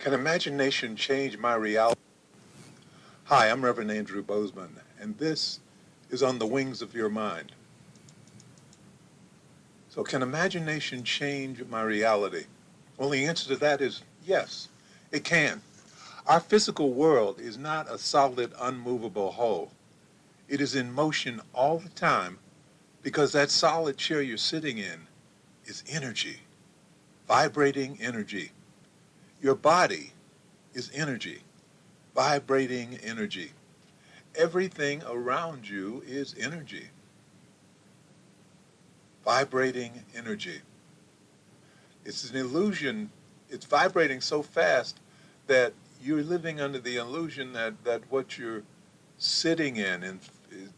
Can imagination change my reality? Hi, I'm Reverend Andrew Bozeman, and this is On the Wings of Your Mind. So can imagination change my reality? Well, the answer to that is yes, it can. Our physical world is not a solid, unmovable whole. It is in motion all the time because that solid chair you're sitting in is energy, vibrating energy. Your body is energy, vibrating energy. Everything around you is energy, vibrating energy. It's an illusion. It's vibrating so fast that you're living under the illusion that what you're sitting in and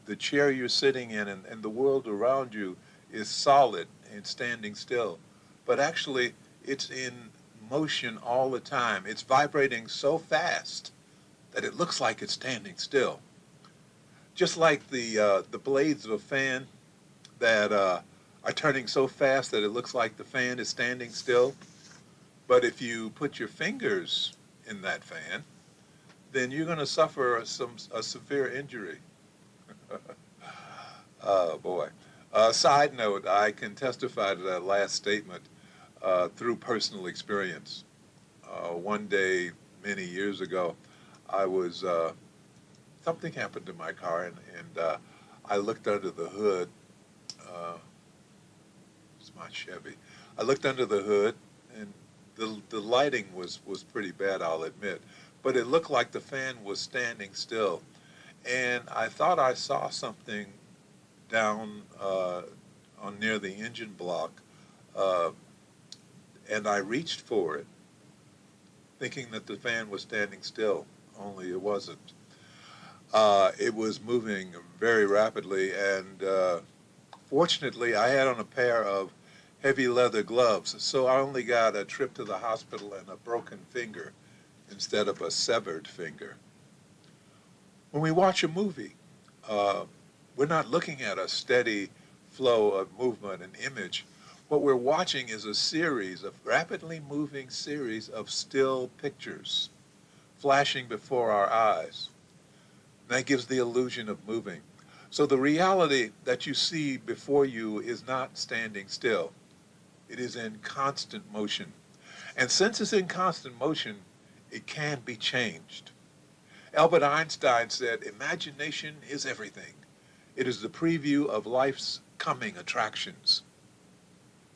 the chair you're sitting in and the world around you is solid and standing still. But actually, it's in motion all the time. It's vibrating so fast that it looks like it's standing still. Just like the blades of a fan that are turning so fast that it looks like the fan is standing still. But if you put your fingers in that fan, then you're going to suffer a severe injury. Oh, boy. Side note, I can testify to that last statement through personal experience. One day, many years ago, I was, something happened to my car, and I looked under the hood. It's my Chevy. I looked under the hood, and the lighting was pretty bad, I'll admit. But it looked like the fan was standing still. And I thought I saw something down on near the engine block, and I reached for it, thinking that the fan was standing still, only it wasn't. It was moving very rapidly, and fortunately I had on a pair of heavy leather gloves, so I only got a trip to the hospital and a broken finger instead of a severed finger. When we watch a movie, we're not looking at a steady flow of movement and image. What we're watching is a rapidly moving series of still pictures flashing before our eyes. That gives the illusion of moving. So the reality that you see before you is not standing still. It is in constant motion. And since it's in constant motion, it can be changed. Albert Einstein said, imagination is everything. It is the preview of life's coming attractions.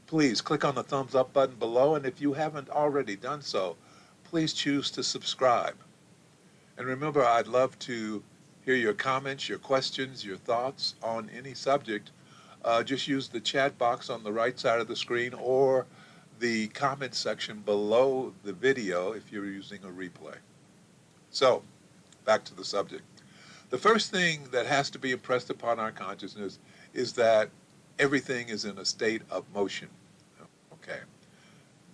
Please click on the thumbs up button below, and if you haven't already done so, please choose to subscribe. And remember, I'd love to hear your comments, your questions, your thoughts on any subject. Just use the chat box on the right side of the screen or the comment section below the video if you're using a replay. So, back to the subject. The first thing that has to be impressed upon our consciousness is that everything is in a state of motion, okay,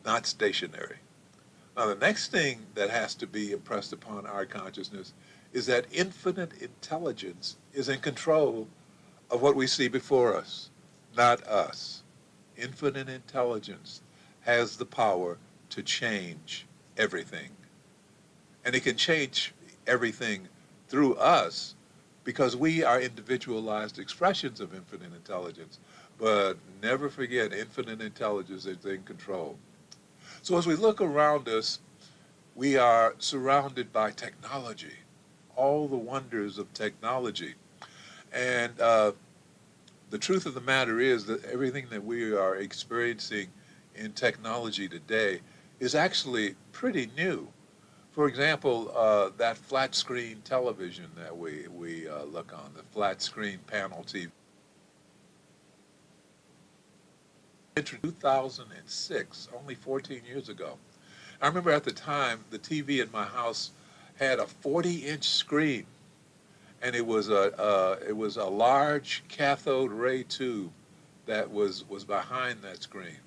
not stationary. Now, the next thing that has to be impressed upon our consciousness is that infinite intelligence is in control of what we see before us, not us. Infinite intelligence has the power to change everything. And it can change everything through us because we are individualized expressions of infinite intelligence. But never forget, infinite intelligence is in control. So as we look around us, we are surrounded by technology, all the wonders of technology. And the truth of the matter is that everything that we are experiencing in technology today is actually pretty new. For example, that flat screen television that we look on, the flat screen panel TV. In 2006, only 14 years ago. I remember at the time, the TV in my house had a 40-inch screen, and it was a large cathode ray tube that was behind that screen,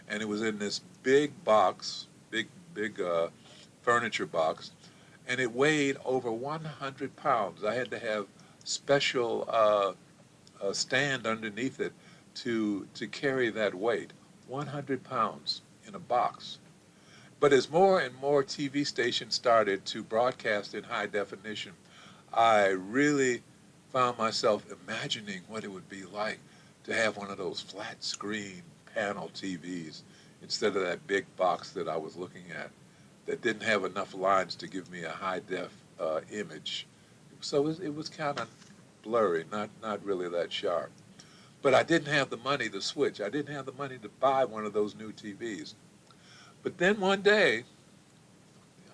and it was in this big box, big furniture box, and it weighed over 100 pounds. I had to have special stand underneath it to carry that weight, 100 pounds in a box. But as more and more TV stations started to broadcast in high definition, I really found myself imagining what it would be like to have one of those flat screen panel TVs instead of that big box that I was looking at that didn't have enough lines to give me a high def image. So it was kind of blurry, not really that sharp. But I didn't have the money to switch. I didn't have the money to buy one of those new TVs. But then one day,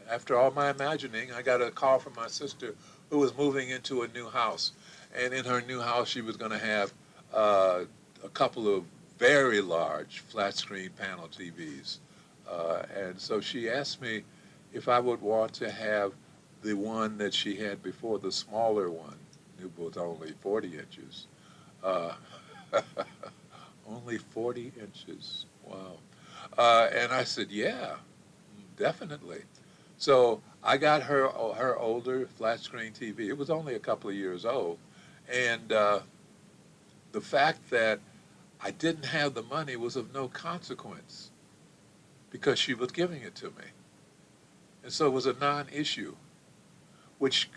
after all my imagining, I got a call from my sister who was moving into a new house. And in her new house, she was going to have a couple of very large flat screen panel TVs. And so she asked me if I would want to have the one that she had before, the smaller one. It was only 40 inches. Only 40 inches. Wow. And I said, yeah, definitely. So I got her older flat screen TV. It was only a couple of years old. And the fact that I didn't have the money was of no consequence because she was giving it to me. And so it was a non-issue, which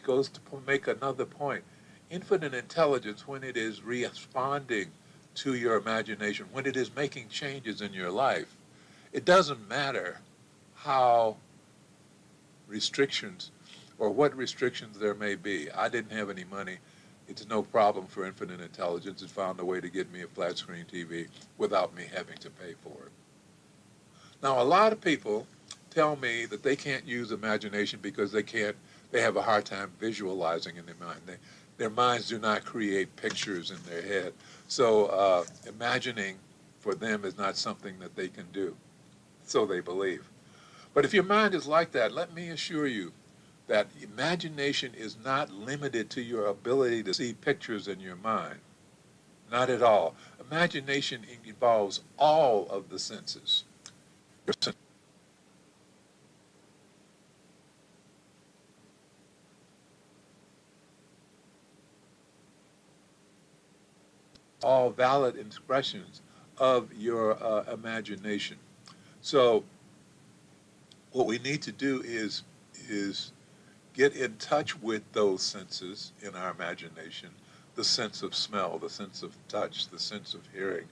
goes to make another point. Infinite intelligence, when it is responding to your imagination, when it is making changes in your life, it doesn't matter how restrictions or what restrictions there may be. I didn't have any money. It's no problem for infinite intelligence. It found a way to get me a flat screen TV without me having to pay for it. Now, a lot of people tell me that they can't use imagination because they have a hard time visualizing in their mind. Their minds do not create pictures in their head. So imagining for them is not something that they can do. So they believe. But if your mind is like that, let me assure you that imagination is not limited to your ability to see pictures in your mind. Not at all. Imagination involves all of the senses. All valid expressions of your imagination. So what we need to do is get in touch with those senses in our imagination, the sense of smell, the sense of touch, the sense of hearing,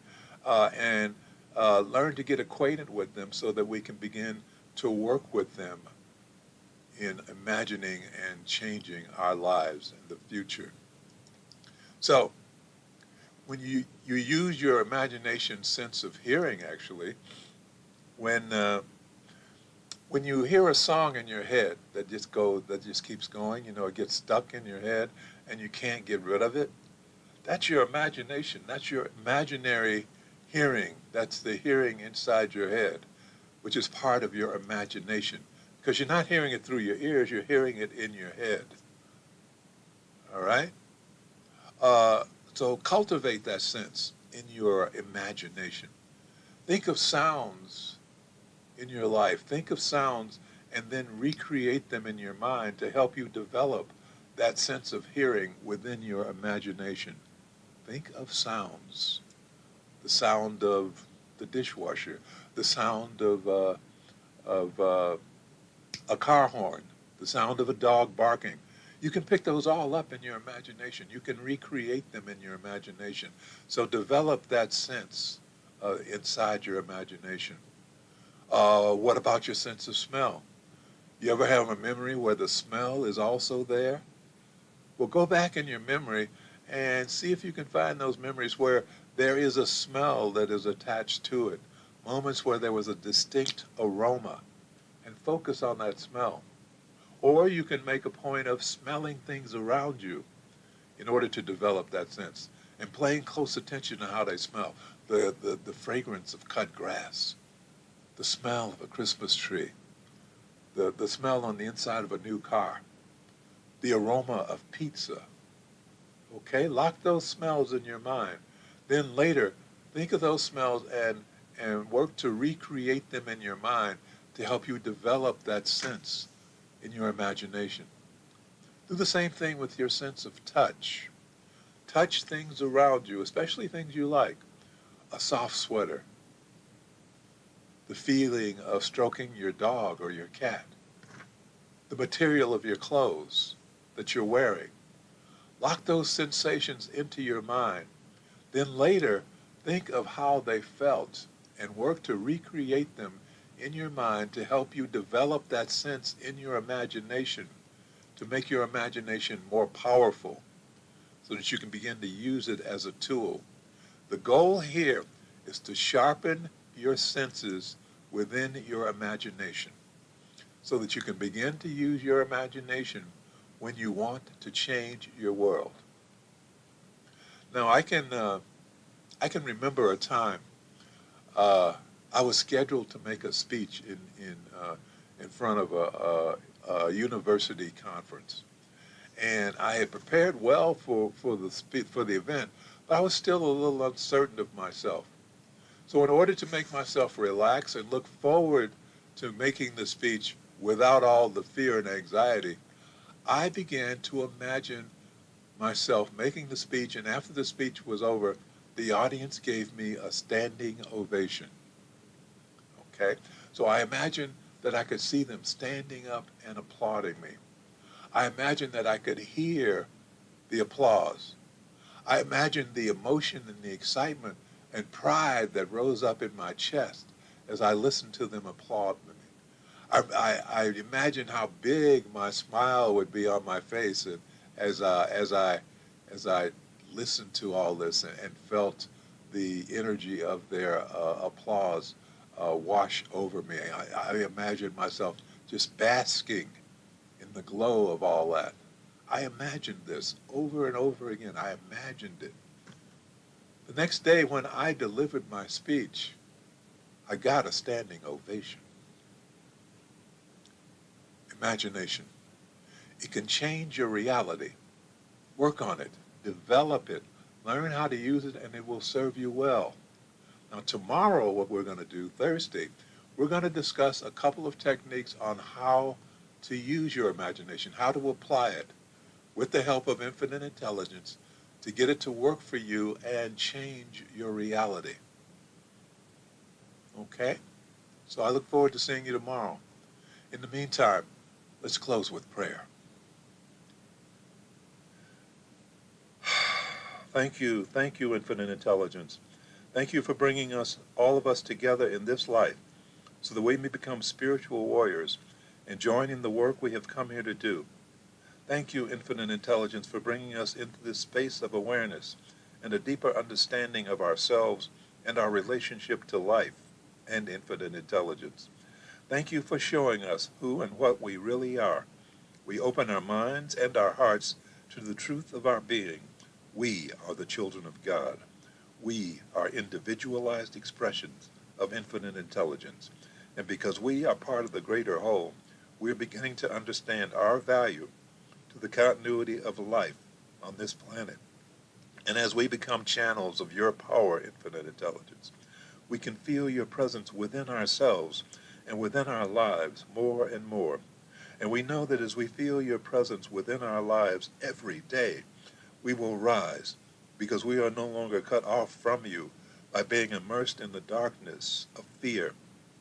and learn to get acquainted with them so that we can begin to work with them in imagining and changing our lives in the future. So when you use your imagination sense of hearing, actually, when you hear a song in your head that just keeps going, it gets stuck in your head and you can't get rid of it, that's your imagination. That's your imaginary hearing. That's the hearing inside your head, which is part of your imagination. Because you're not hearing it through your ears, you're hearing it in your head. All right? So cultivate that sense in your imagination. Think of sounds in your life. Think of sounds and then recreate them in your mind to help you develop that sense of hearing within your imagination. Think of sounds. The sound of the dishwasher, the sound of a car horn, the sound of a dog barking. You can pick those all up in your imagination. You can recreate them in your imagination. So develop that sense inside your imagination. What about your sense of smell? You ever have a memory where the smell is also there? Well, go back in your memory and see if you can find those memories where there is a smell that is attached to it. Moments where there was a distinct aroma, and focus on that smell. Or you can make a point of smelling things around you in order to develop that sense, and paying close attention to how they smell. The fragrance of cut grass, the smell of a Christmas tree, the smell on the inside of a new car, the aroma of pizza. Okay, lock those smells in your mind. Then later, think of those smells and work to recreate them in your mind to help you develop that sense in your imagination. Do the same thing with your sense of touch. Touch things around you, especially things you like. A soft sweater, the feeling of stroking your dog or your cat, the material of your clothes that you're wearing. Lock those sensations into your mind. Then later, think of how they felt and work to recreate them in your mind to help you develop that sense in your imagination, to make your imagination more powerful so that you can begin to use it as a tool. The goal here is to sharpen your senses within your imagination so that you can begin to use your imagination when you want to change your world. Now, I can remember a time I was scheduled to make a speech in front of a university conference, and I had prepared well for the event, but I was still a little uncertain of myself. So in order to make myself relax and look forward to making the speech without all the fear and anxiety, I began to imagine myself making the speech, and after the speech was over, the audience gave me a standing ovation. Okay? So I imagined that I could see them standing up and applauding me. I imagined that I could hear the applause. I imagined the emotion and the excitement and pride that rose up in my chest as I listened to them applaud me. I imagined how big my smile would be on my face, and as I listened to all this and felt the energy of their applause wash over me. I imagined myself just basking in the glow of all that. I imagined this over and over again. I imagined it. The next day when I delivered my speech, I got a standing ovation. Imagination. It can change your reality. Work on it. Develop it. Learn how to use it, and it will serve you well. Now, tomorrow, what we're going to do, Thursday, we're going to discuss a couple of techniques on how to use your imagination, how to apply it with the help of infinite intelligence to get it to work for you and change your reality. Okay? So I look forward to seeing you tomorrow. In the meantime, let's close with prayer. Thank you, Infinite Intelligence. Thank you for bringing us, all of us, together in this life so that we may become spiritual warriors and join in the work we have come here to do. Thank you, Infinite Intelligence, for bringing us into this space of awareness and a deeper understanding of ourselves and our relationship to life and infinite intelligence. Thank you for showing us who and what we really are. We open our minds and our hearts to the truth of our being. We are the children of God. We are individualized expressions of infinite intelligence. And because we are part of the greater whole, we're beginning to understand our value to the continuity of life on this planet. And as we become channels of your power, infinite intelligence, we can feel your presence within ourselves and within our lives more and more. And we know that as we feel your presence within our lives every day, we will rise because we are no longer cut off from you by being immersed in the darkness of fear,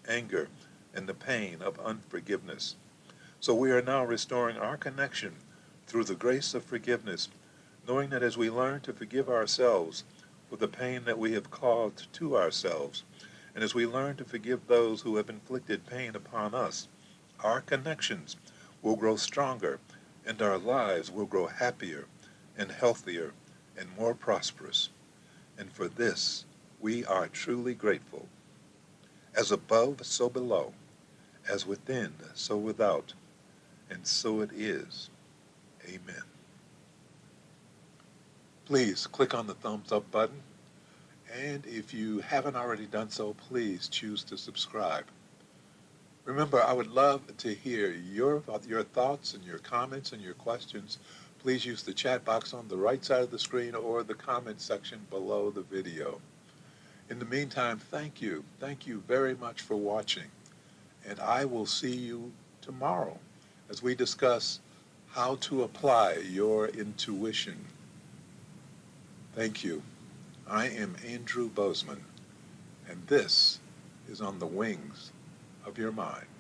anger, and the pain of unforgiveness. So we are now restoring our connection through the grace of forgiveness, knowing that as we learn to forgive ourselves for the pain that we have caused to ourselves, and as we learn to forgive those who have inflicted pain upon us, our connections will grow stronger and our lives will grow happier and healthier and more prosperous. And for this, we are truly grateful. As above, so below. As within, so without. And so it is. Amen. Please click on the thumbs up button. And if you haven't already done so, please choose to subscribe. Remember, I would love to hear your thoughts and your comments and your questions. Please use the chat box on the right side of the screen or the comment section below the video. In the meantime, thank you. Thank you very much for watching. And I will see you tomorrow as we discuss how to apply your intuition. Thank you. I am Andrew Bozeman, and this is on the wings of your mind.